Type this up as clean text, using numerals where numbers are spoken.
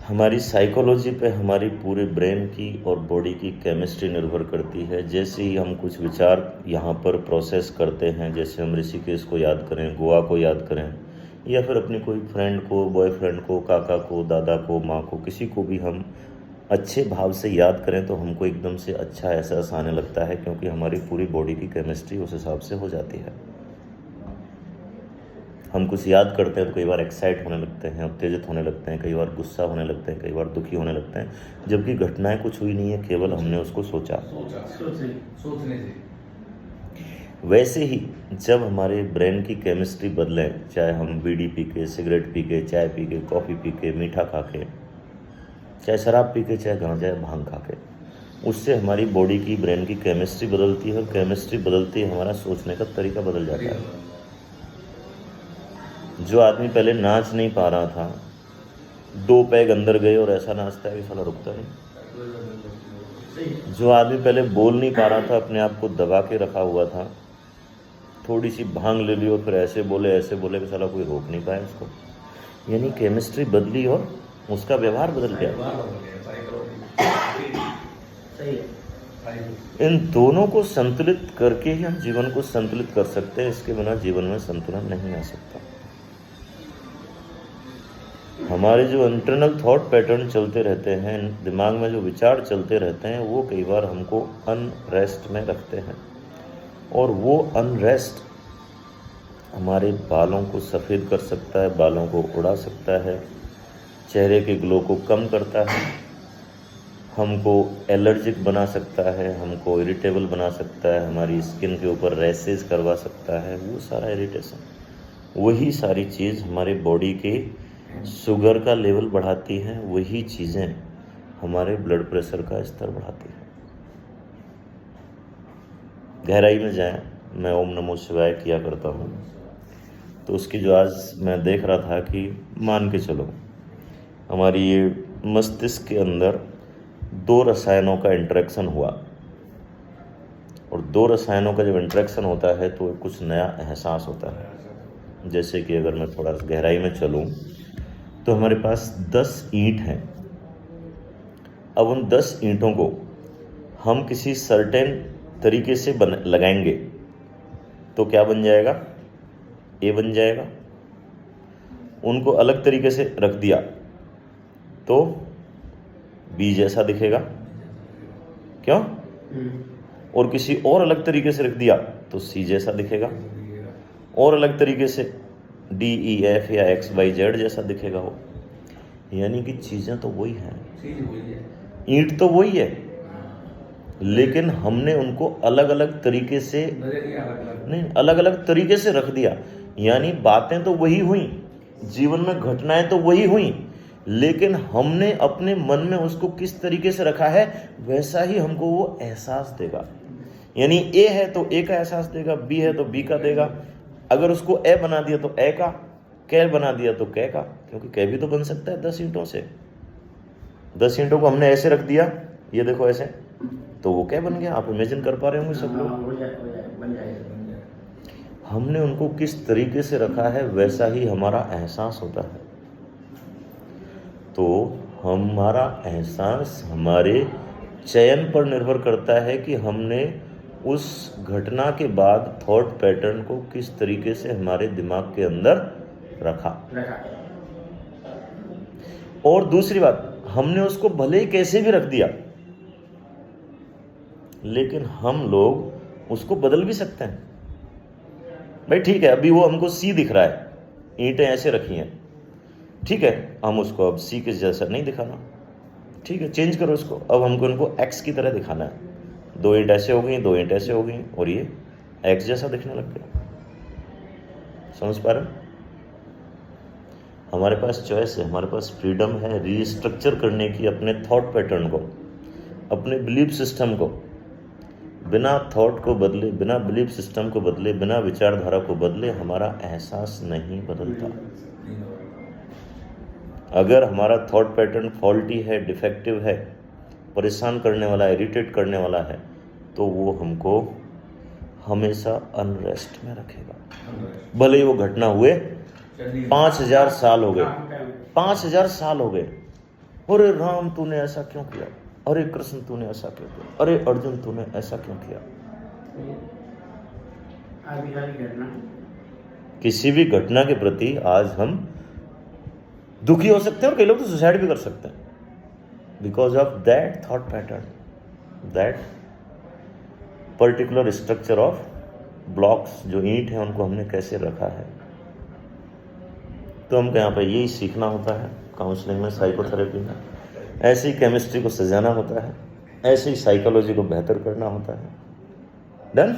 हमारी साइकोलॉजी पे हमारी पूरे ब्रेन की और बॉडी की केमिस्ट्री निर्भर करती है। जैसे ही हम कुछ विचार यहाँ पर प्रोसेस करते हैं, जैसे हम ऋषिकेश को याद करें, गोवा को याद करें, या फिर अपनी कोई फ्रेंड को, बॉयफ्रेंड को, काका को, दादा को, माँ को, किसी को भी हम अच्छे भाव से याद करें तो हमको एकदम से अच्छा एहसास आने लगता है, क्योंकि हमारी पूरी बॉडी की केमिस्ट्री उस हिसाब से हो जाती है। हम कुछ याद करते हैं तो कई बार एक्साइट होने लगते हैं, उत्तेजित होने लगते हैं, कई बार गुस्सा होने लगते हैं, कई बार दुखी होने लगते हैं, जबकि घटनाएं कुछ हुई नहीं है, केवल हमने उसको सोचा। सोचने से वैसे ही जब हमारे ब्रेन की केमिस्ट्री बदले, चाहे हम बीड़ी पी के, सिगरेट पी के, चाय पी के, कॉफ़ी पी के, मीठा खा के, चाहे शराब पी के, चाहे गांजा या भांग खा के, उससे हमारी बॉडी की, ब्रेन की केमिस्ट्री बदलती है, और केमिस्ट्री बदलती है हमारा सोचने का तरीका बदल जाता है। जो आदमी पहले नाच नहीं पा रहा था, 2 पैग अंदर गए और ऐसा नाचता है कि साला रुकता नहीं। जो आदमी पहले बोल नहीं पा रहा था, अपने आप को दबा के रखा हुआ था, थोड़ी सी भांग ले ली और फिर ऐसे बोले कि साला कोई रोक नहीं पाया उसको। यानी केमिस्ट्री बदली और उसका व्यवहार बदल गया। इन दोनों को संतुलित करके ही हम जीवन को संतुलित कर सकते हैं। इसके बिना जीवन में संतुलन नहीं आ सकता। हमारे जो इंटरनल थॉट पैटर्न चलते रहते हैं, दिमाग में जो विचार चलते रहते हैं, वो कई बार हमको अनरेस्ट में रखते हैं, और वो अनरेस्ट हमारे बालों को सफ़ेद कर सकता है, बालों को उड़ा सकता है, चेहरे के ग्लो को कम करता है, हमको एलर्जिक बना सकता है, हमको इरिटेबल बना सकता है, हमारी स्किन के ऊपर रैसेस करवा सकता है। वो सारा इरिटेशन, वही सारी चीज़ हमारे बॉडी के शुगर का लेवल बढ़ाती हैं, वही चीज़ें हमारे ब्लड प्रेशर का स्तर बढ़ाती हैं। गहराई में जाएं, मैं ओम नमो शिवाय किया करता हूँ, तो उसकी जो आज मैं देख रहा था कि मान के चलो हमारी ये मस्तिष्क के अंदर 2 रसायनों का इंटरेक्शन हुआ, और 2 रसायनों का जब इंटरेक्शन होता है तो कुछ नया एहसास होता है। जैसे कि अगर मैं थोड़ा गहराई में चलूँ तो हमारे पास 10 ईंट हैं। अब उन 10 ईंटों को हम किसी सर्टेन तरीके से लगाएंगे तो क्या बन जाएगा? ए बन जाएगा। उनको अलग तरीके से रख दिया तो बी जैसा दिखेगा, क्यों? और किसी और अलग तरीके से रख दिया तो सी जैसा दिखेगा, और अलग तरीके से डी, ई, एफ या एक्स, वाई, जेड जैसा दिखेगा वो। यानी कि चीज़ें तो वही हैं, ईंट तो वही है, लेकिन हमने उनको अलग अलग तरीके से नहीं, अलग अलग तरीके से रख दिया। यानी बातें तो वही हुई, जीवन में घटनाएं तो वही हुई, लेकिन हमने अपने मन में उसको किस तरीके से रखा है, वैसा ही हमको वो एहसास देगा। यानी ए है तो ए का एहसास देगा, बी है तो बी का देगा। अगर उसको ए बना दिया तो ए का, कै बना दिया तो कै का, क्योंकि कै भी तो बन सकता है 10 ईंटों से। 10 ईंटों को हमने ऐसे रख दिया, ये देखो ऐसे, तो वो कै बन गया। आप इमेजिन कर पा रहे होंगे सब लोग। हमने उनको किस तरीके से रखा है वैसा ही हमारा एहसास होता है। तो हमारा एहसास हमारे चयन पर निर्भर करता है कि हमने उस घटना के बाद थॉट पैटर्न को किस तरीके से हमारे दिमाग के अंदर रखा। और दूसरी बात, हमने उसको भले ही कैसे भी रख दिया, लेकिन हम लोग उसको बदल भी सकते हैं। भाई ठीक है, अभी वो हमको सी दिख रहा है, ईंटें ऐसे रखी हैं, ठीक है, हम उसको अब सी के जैसा नहीं दिखाना, ठीक है, चेंज करो इसको। अब हमको इनको एक्स की तरह दिखाना है। 2 ईंट ऐसे हो गई, 2 ईंट ऐसे हो गई, और ये एक्स जैसा दिखने लग गया। समझ पा रहे हो? हमारे पास चॉइस है, हमारे पास फ्रीडम है रीस्ट्रक्चर करने की अपने थॉट पैटर्न को, अपने बिलीफ सिस्टम को। बिना थॉट को बदले, बिना बिलीफ सिस्टम को बदले, बिना विचारधारा को बदले हमारा एहसास नहीं बदलता। अगर हमारा थॉट पैटर्न फॉल्टी है, डिफेक्टिव है, परेशान करने वाला है, इरिटेट करने वाला है, तो वो हमको हमेशा अनरेस्ट में रखेगा। भले ही वो घटना हुए 5000 साल हो गए, 5000 साल हो गए, अरे राम तूने ऐसा क्यों किया, अरे कृष्ण तूने ऐसा क्यों किया, अरे अर्जुन तूने ऐसा क्यों किया। आधिकारिक घटना किसी भी घटना के प्रति आज हम दुखी हो सकते हैं और कई लोग तो सुसाइड भी कर सकते हैं because of that thought pattern, that particular structure of blocks, जो ईंट है उनको हमने कैसे रखा है। तो हमको यहाँ पर यही सीखना होता है काउंसलिंग में, साइकोथेरेपी में, ऐसे ही केमिस्ट्री को सजाना होता है, ऐसे ही साइकोलॉजी को बेहतर करना होता है। डन।